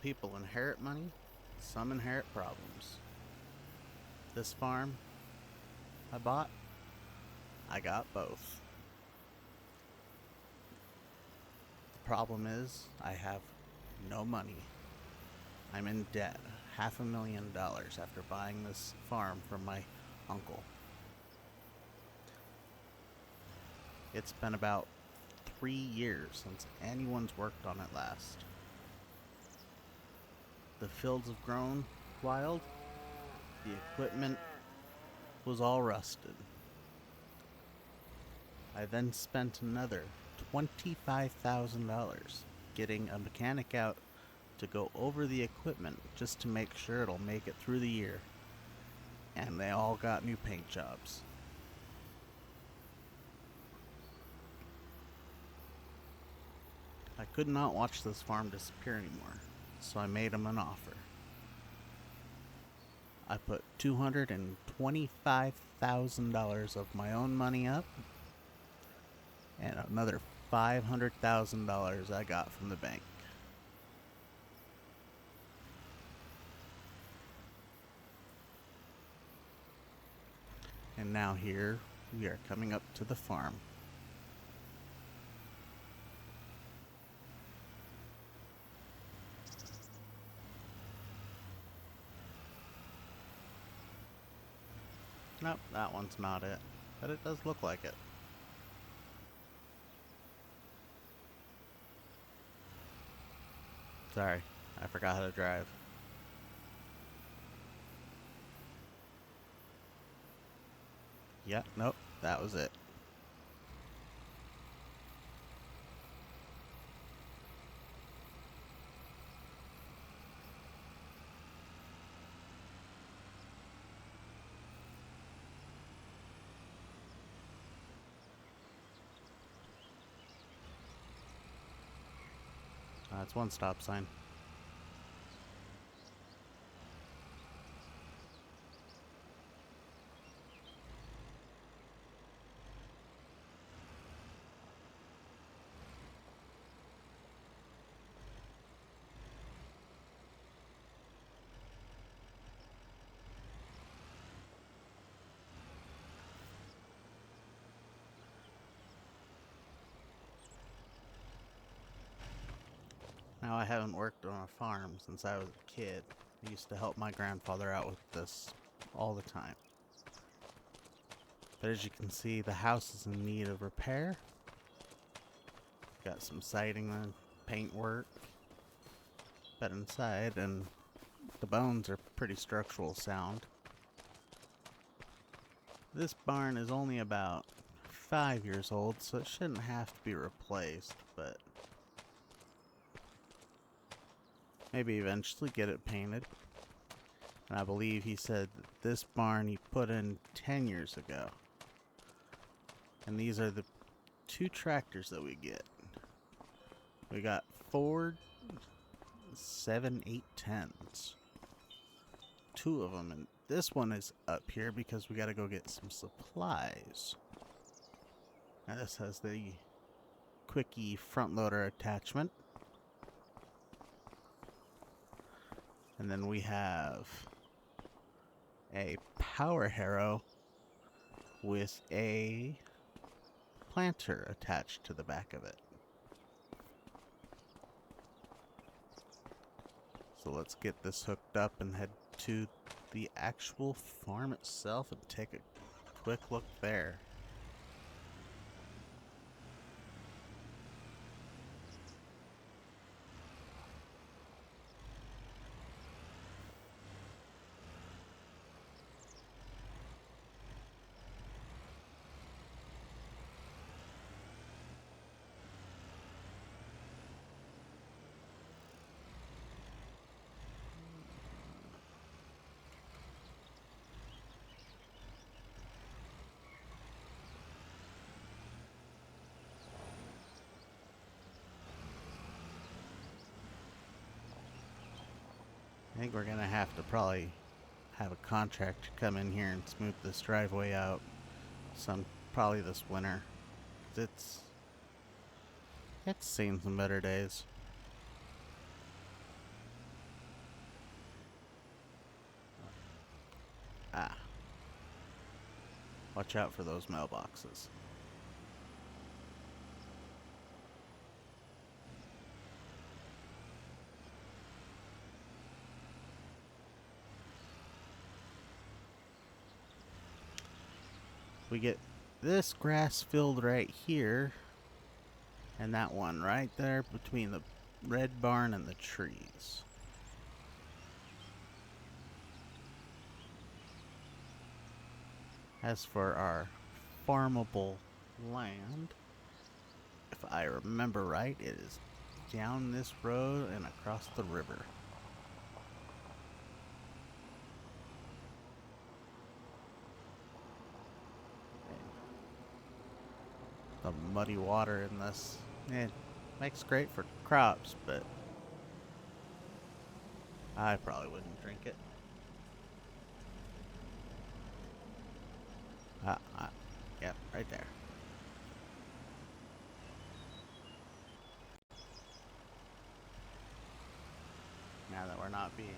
People inherit money, some inherit problems. This farm I bought, I got both. The problem is, I have no money. I'm in debt, $500,000 after buying this farm from my uncle. It's been about 3 years since anyone's worked on it last. The fields have grown wild, the equipment was all rusted. I then spent another $25,000 getting a mechanic out to go over the equipment just to make sure it'll make it through the year. And they all got new paint jobs. I could not watch this farm disappear anymore, so I made him an offer. I put $225,000 of my own money up, and another $500,000 I got from the bank. And now here we are coming up to the farm. Nope, that one's not it, but it does look like it. Sorry, I forgot how to drive. Yeah, nope, that was it. It's one stop sign. Now, I haven't worked on a farm since I was a kid. I used to help my grandfather out with this all the time. But as you can see, the house is in need of repair. Got some siding and paint work. But inside, and the bones are pretty structural sound. This barn is only about 5 years old, so it shouldn't have to be replaced, but maybe eventually get it painted. And I believe he said that this barn he put in 10 years ago. And these are the 2 tractors that we get. We got Ford 7810s. 2 of them, and this one is up here because we gotta go get some supplies. Now this has the quickie front loader attachment. And then we have a power harrow with a planter attached to the back of it. So let's get this hooked up and head to the actual farm itself and take a quick look there. I think we're gonna have to probably have a contractor come in here and smooth this driveway out probably this winter. It's seen some better days. Ah. Watch out for those mailboxes. We get this grass field right here, and that one right there between the red barn and the trees. As for our farmable land, if I remember right, it is down this road and across the river. The muddy water in this, it makes great for crops, but I probably wouldn't drink it. Yep, right there. Now that we're not being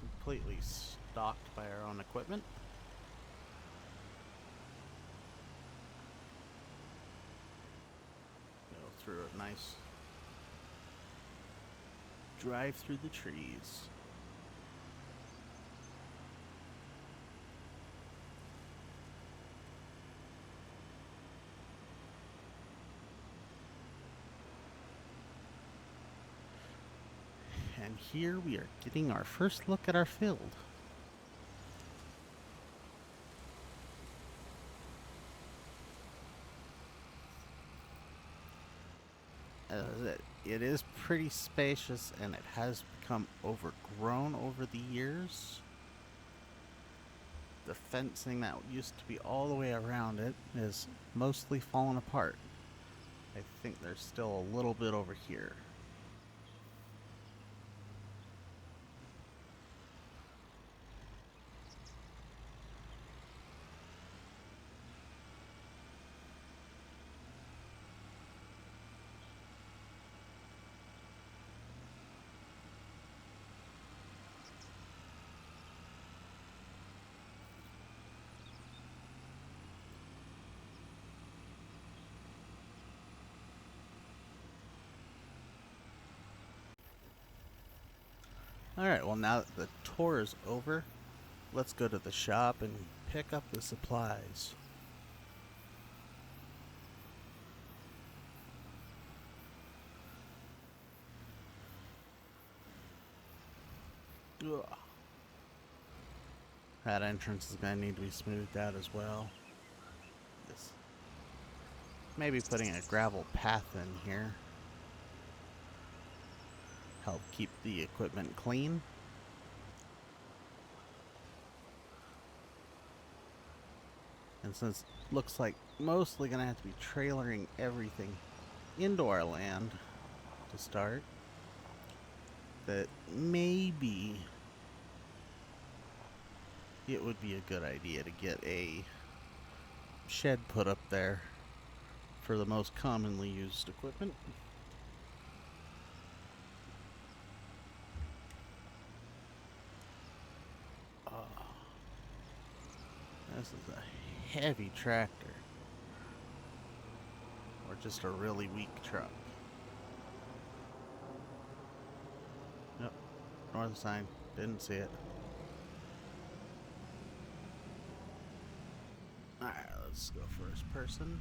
completely stalked by our own equipment. Go through a nice drive through the trees. And here we are getting our first look at our field. It is pretty spacious, and it has become overgrown over the years. The fencing that used to be all the way around it is mostly fallen apart. I think there's still a little bit over here. Alright, well, now that the tour is over, let's go to the shop and pick up the supplies. Ugh. That entrance is going to need to be smoothed out as well. This. Maybe putting a gravel path in here. Help keep the equipment clean. And since it looks like mostly going to have to be trailering everything into our land to start, that maybe it would be a good idea to get a shed put up there for the most commonly used equipment. This is a heavy tractor. Or just a really weak truck. Yep. North sign. Didn't see it. Alright, let's go first person.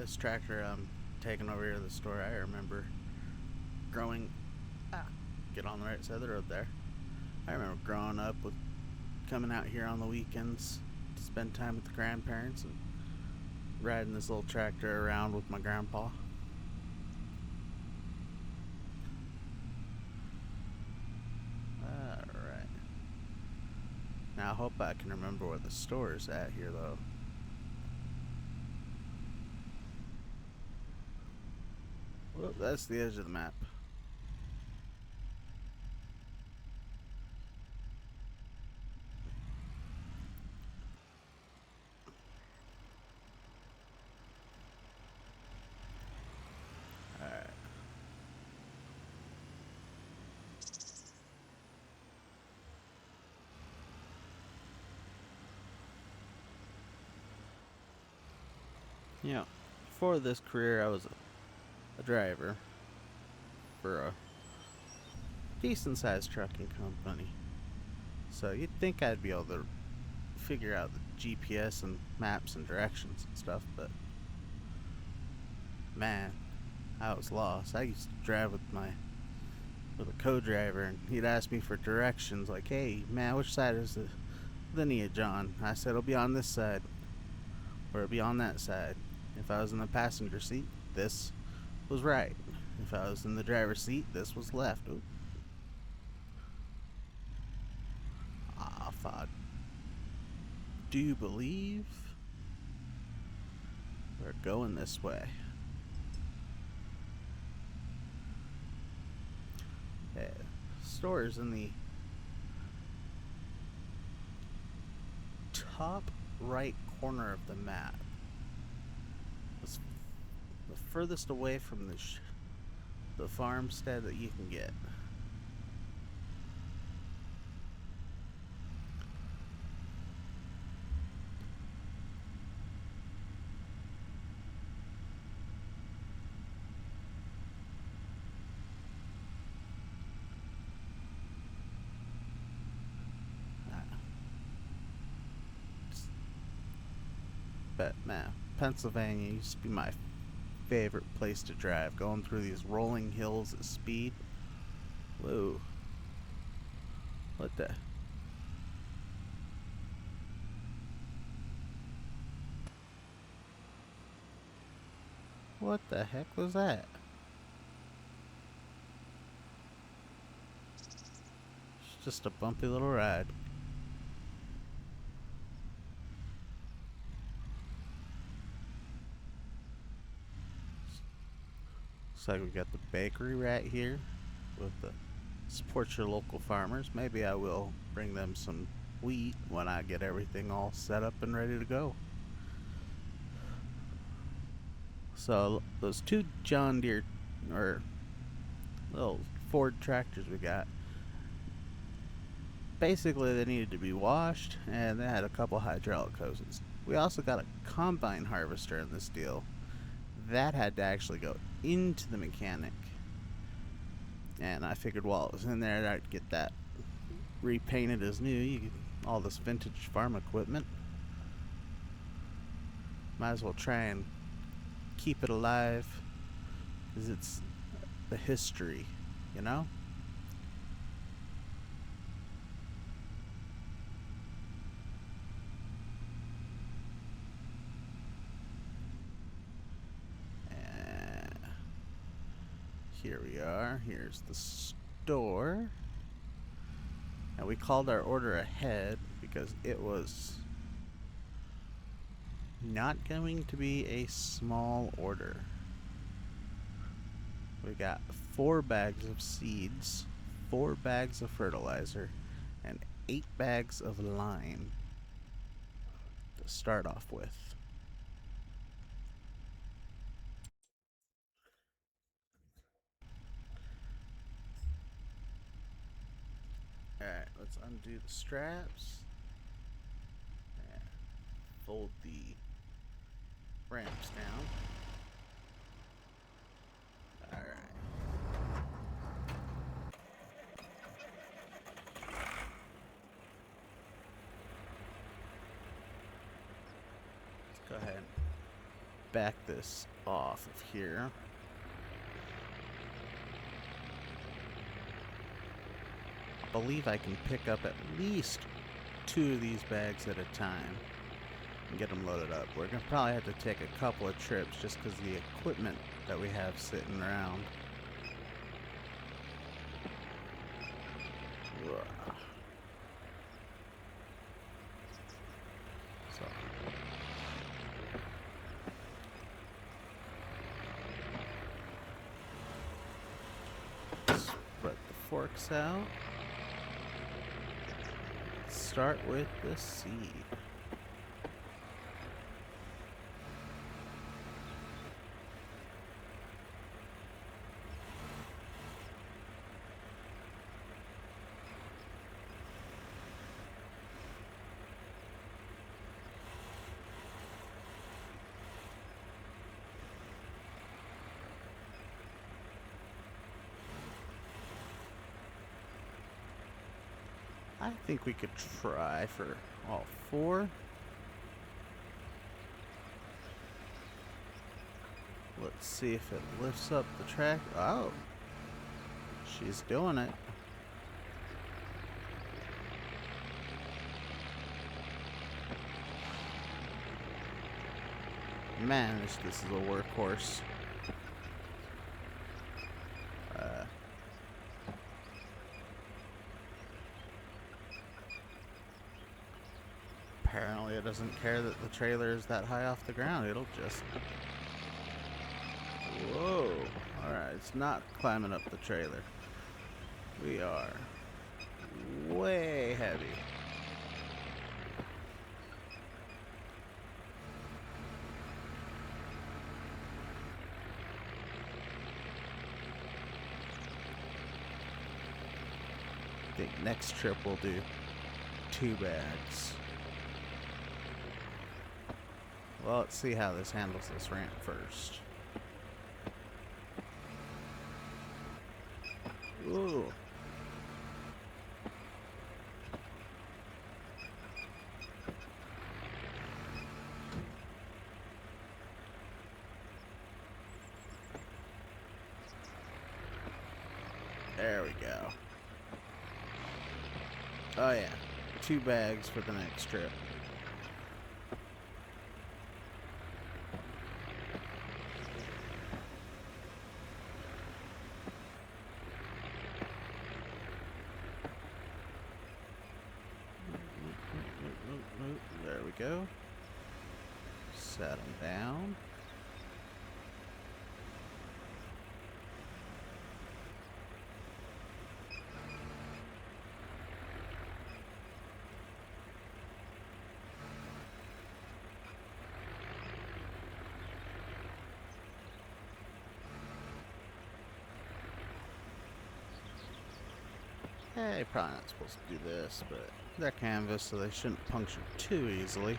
This tractor I'm taking over here to the store, I remember growing... get on the right side of the road there. I remember growing up with coming out here on the weekends to spend time with the grandparents and riding this little tractor around with my grandpa. Alright. Now I hope I can remember where the store is at here though. Well, that's the edge of the map. You know, before this career, I was a driver for a decent sized trucking company. So you'd think I'd be able to figure out the GPS and maps and directions and stuff, but man, I was lost. I used to drive with a co-driver, and he'd ask me for directions, like, "Hey, man, which side is the lineage on?" I said, "It'll be on this side, or it'll be on that side." If I was in the passenger seat, this was right. If I was in the driver's seat, this was left. Oop. I do believe we're going this way. Yeah, store's in the top right corner of the map. It's the furthest away from the farmstead that you can get. But man, Pennsylvania used to be my favorite place to drive. Going through these rolling hills at speed. Whoa. What the? What the heck was that? It's just a bumpy little ride. Looks like we got the bakery right here with the support your local farmers. Maybe I will bring them some wheat when I get everything all set up and ready to go. So those two John Deere or little Ford tractors we got, basically they needed to be washed and they had a couple hydraulic hoses. We also got a combine harvester in this deal. That had to actually go into the mechanic. And I figured while it was in there, I'd get that repainted as new. All this vintage farm equipment. Might as well try and keep it alive, because it's the history, you know? Here we are. Here's the store. And we called our order ahead because it was not going to be a small order. We got 4 bags of seeds, 4 bags of fertilizer, and 8 bags of lime to start off with. Alright, let's undo the straps. And fold the ramps down. Alright. Let's go ahead and back this off of here. I believe I can pick up at least 2 of these bags at a time and get them loaded up. We're going to probably have to take a couple of trips just because of the equipment that we have sitting around. So. Spread the forks out. Start with the seed. I think we could try for all 4. Let's see if it lifts up the track. Oh, she's doing it. Man, this is a workhorse. Apparently it doesn't care that the trailer is that high off the ground. It'll just... Whoa. Alright, it's not climbing up the trailer. We are way heavy. I think next trip we'll do 2 bags. Well, let's see how this handles this ramp first. Ooh. There we go. Oh yeah, 2 bags for the next trip. There we go. Set them down. Hey, probably not supposed to do this, but they're canvas, so they shouldn't puncture too easily.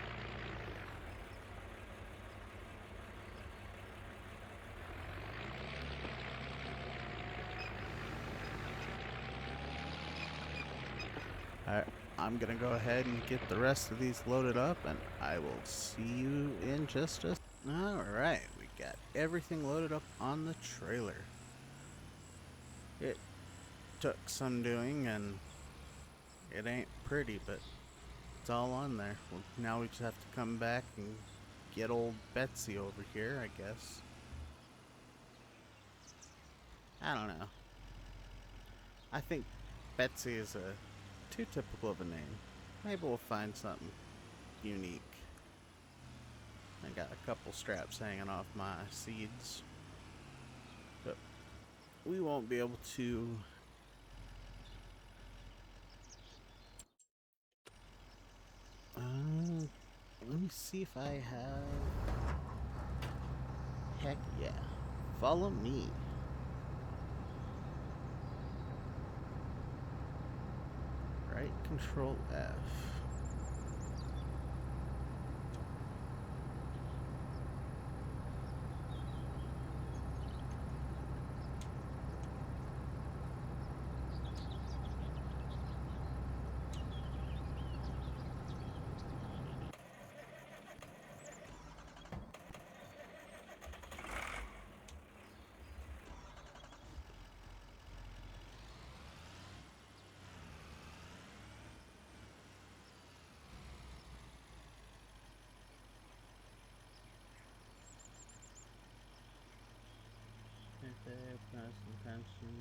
Alright, I'm gonna go ahead and get the rest of these loaded up, and I will see you in just a... Alright, we got everything loaded up on the trailer. It took some doing, and it ain't pretty, but it's all on there. Well, now we just have to come back and get old Betsy over here, I guess. I don't know. I think Betsy is too typical of a name. Maybe we'll find something unique. I got a couple straps hanging off my seeds, but we won't be able to let me see if I have... Heck yeah. Follow me. Right, Control F. Okay, press attention.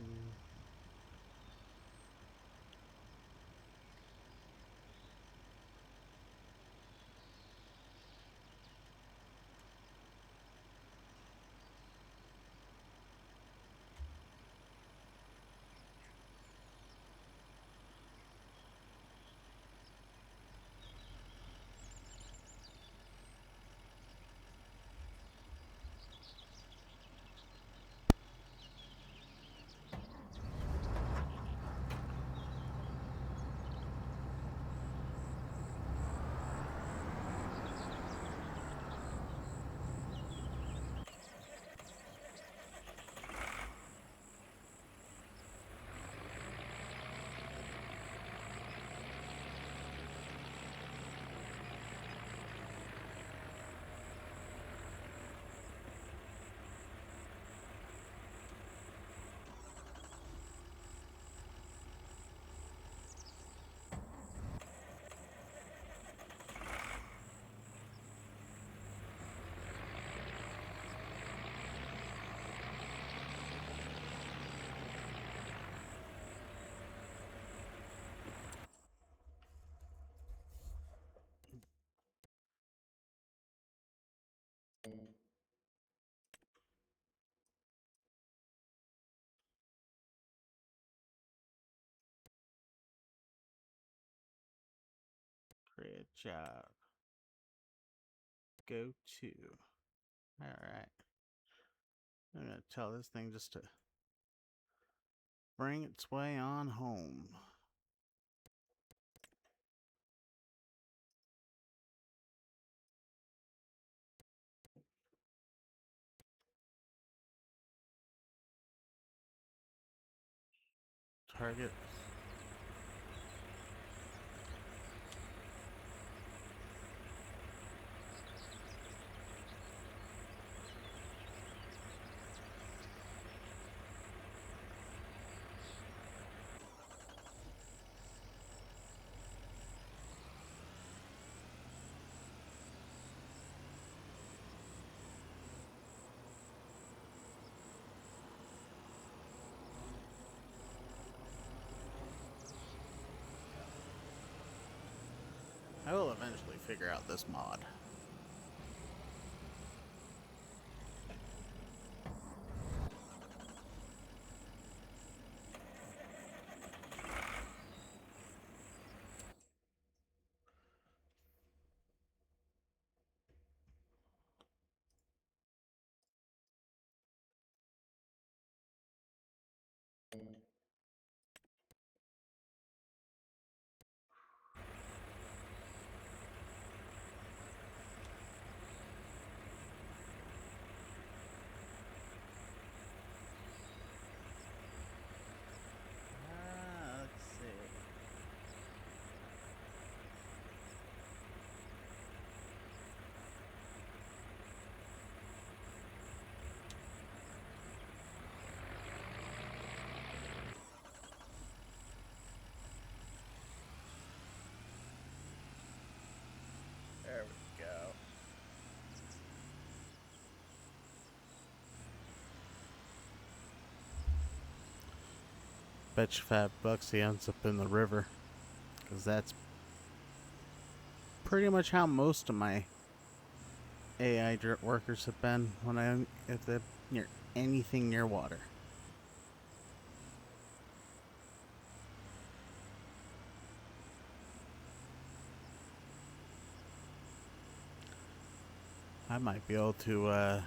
Good job. Go to. Alright. I'm going to tell this thing just to bring its way on home. Target. I will eventually figure out this mod. Let's see. There we go. Bet you $5 he ends up in the river. Because that's pretty much how most of my AI workers have been when if they're near anything near water. I might be able to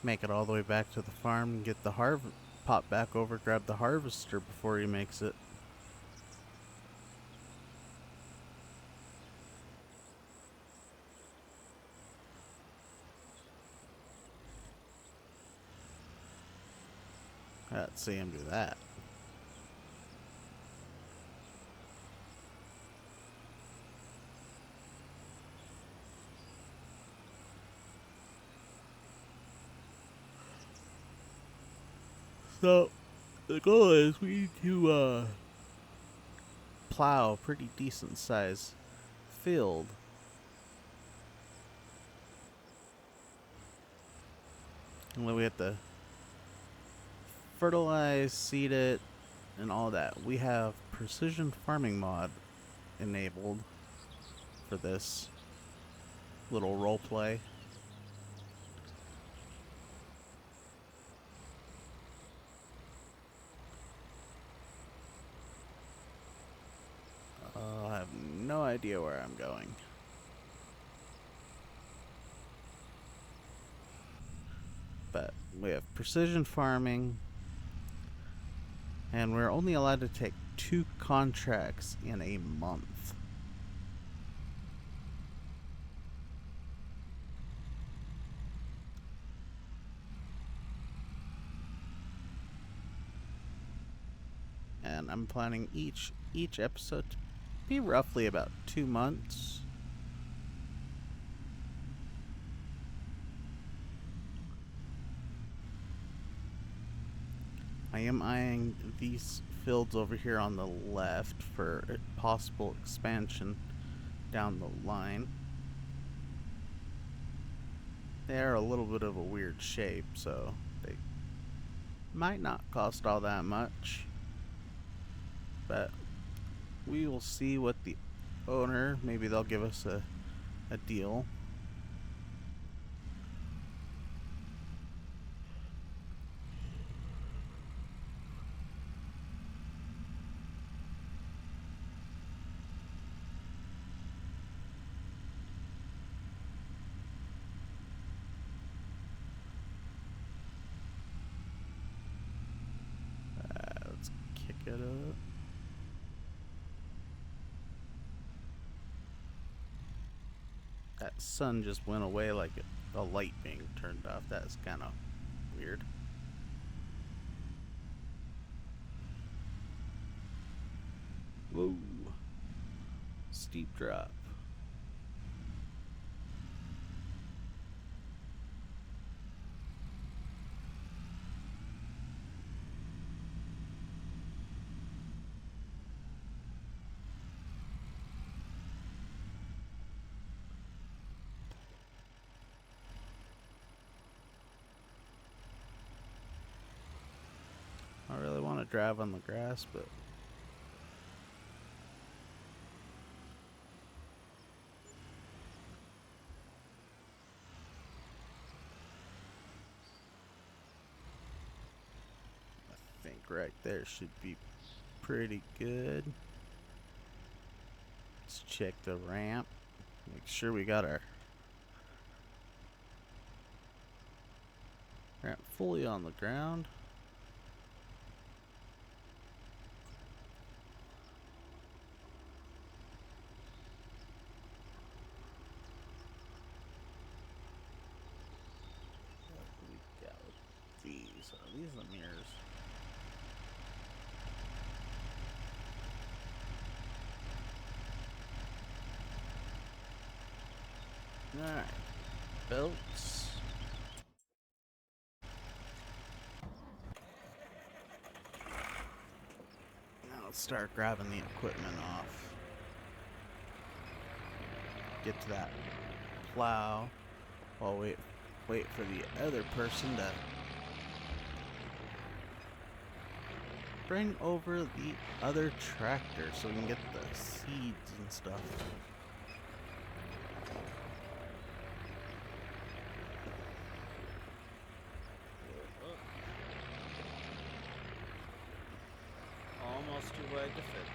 make it all the way back to the farm and get the pop back over, grab the harvester before he makes it. Let's see him do that. So, the goal is we need to plow a pretty decent size field. And then we have to fertilize, seed it, and all that. We have precision farming mod enabled for this little role play. I have no idea where I'm going. But we have precision farming, and we're only allowed to take 2 contracts in a month. And I'm planning each episode to be roughly about 2 months. I am eyeing these fields over here on the left for a possible expansion down the line. They're a little bit of a weird shape, so they might not cost all that much. But we will see what the owner, maybe they'll give us a deal. it up. That sun just went away like a light being turned off. That's kind of weird. Whoa. Steep drop. I really want to drive on the grass, but I think right there should be pretty good. Let's check the ramp. Make sure we got our ramp fully on the ground. These are the mirrors. Alright. Belts. Now let's start grabbing the equipment off. Get to that plow while wait for the other person to bring over the other tractor so we can get the seeds and stuff. Almost too wide to fit.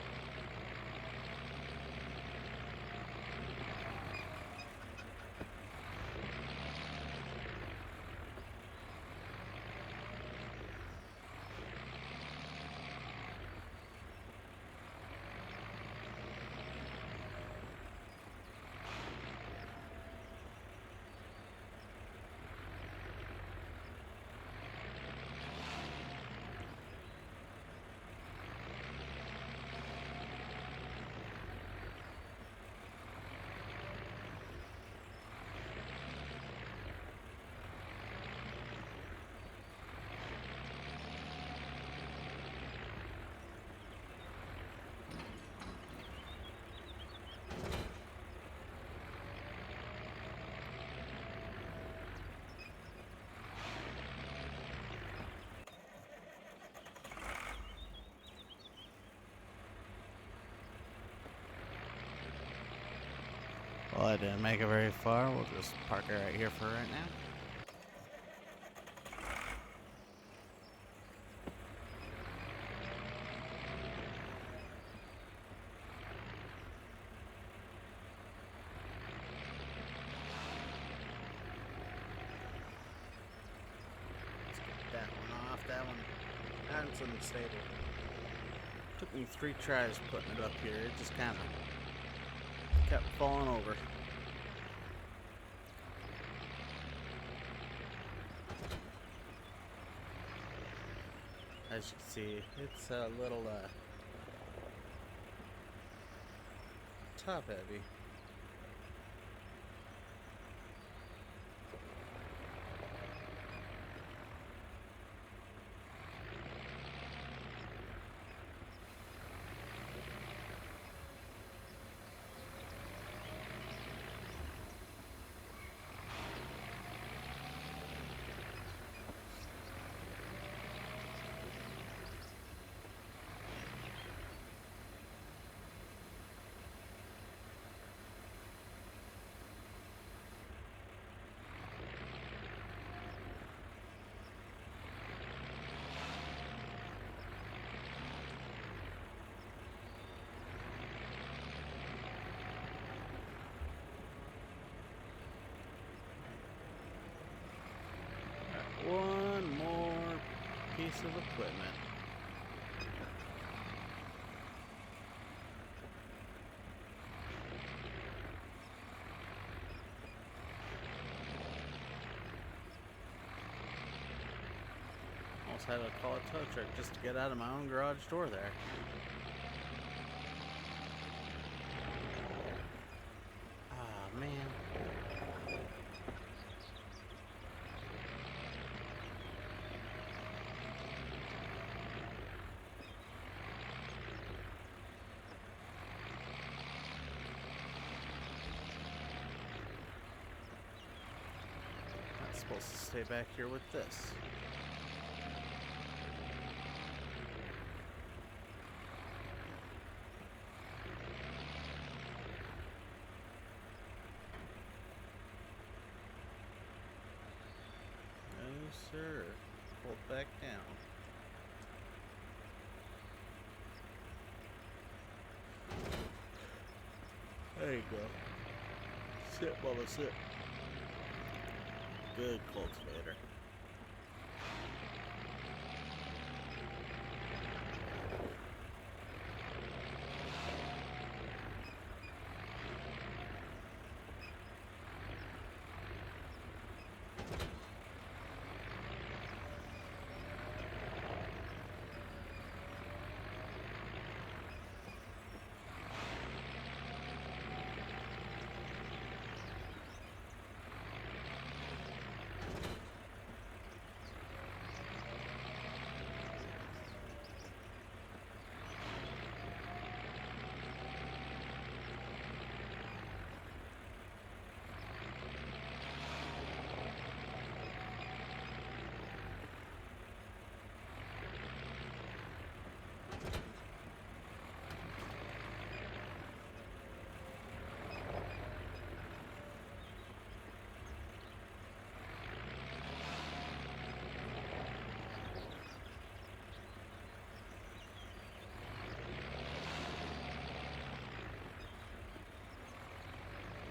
Well, I didn't make it very far. We'll just park it right here for right now. Let's get that one off. That's unstable. Took me 3 tries putting it up here. It just kind of kept falling over. As you can see, it's a little top heavy. One more piece of equipment. Almost had to call a tow truck just to get out of my own garage door there. Ah, man. Not supposed to stay back here with this. Sir, pull back down. There you go. Sit, Bubba, sit. Good cultivator.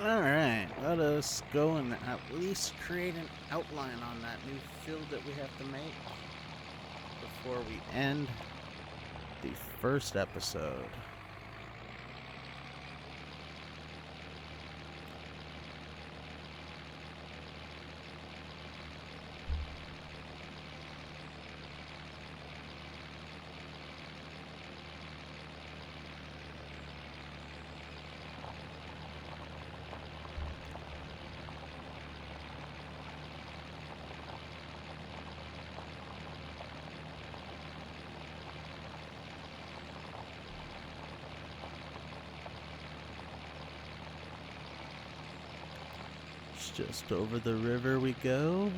Alright, let us go and at least create an outline on that new field that we have to make before we end the first episode. Just over the river we go.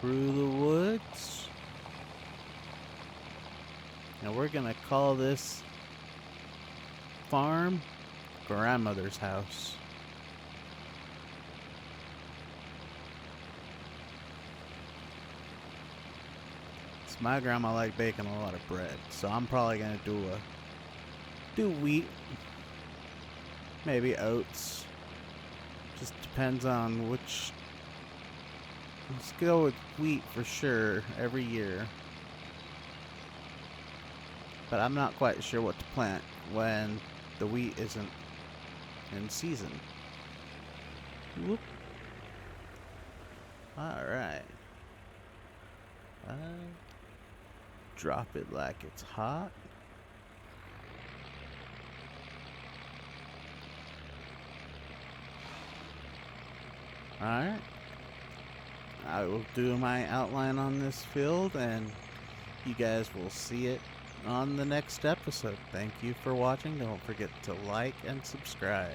Through the woods. Now we're gonna call this farm Grandmother's house. So my grandma liked baking a lot of bread, so I'm probably gonna do wheat, maybe oats. Just depends on which. Let's go with wheat for sure every year. But I'm not quite sure what to plant when the wheat isn't in season. Whoop. Alright. Drop it like it's hot. Alright. I will do my outline on this field and you guys will see it on the next episode. Thank you for watching. Don't forget to like and subscribe.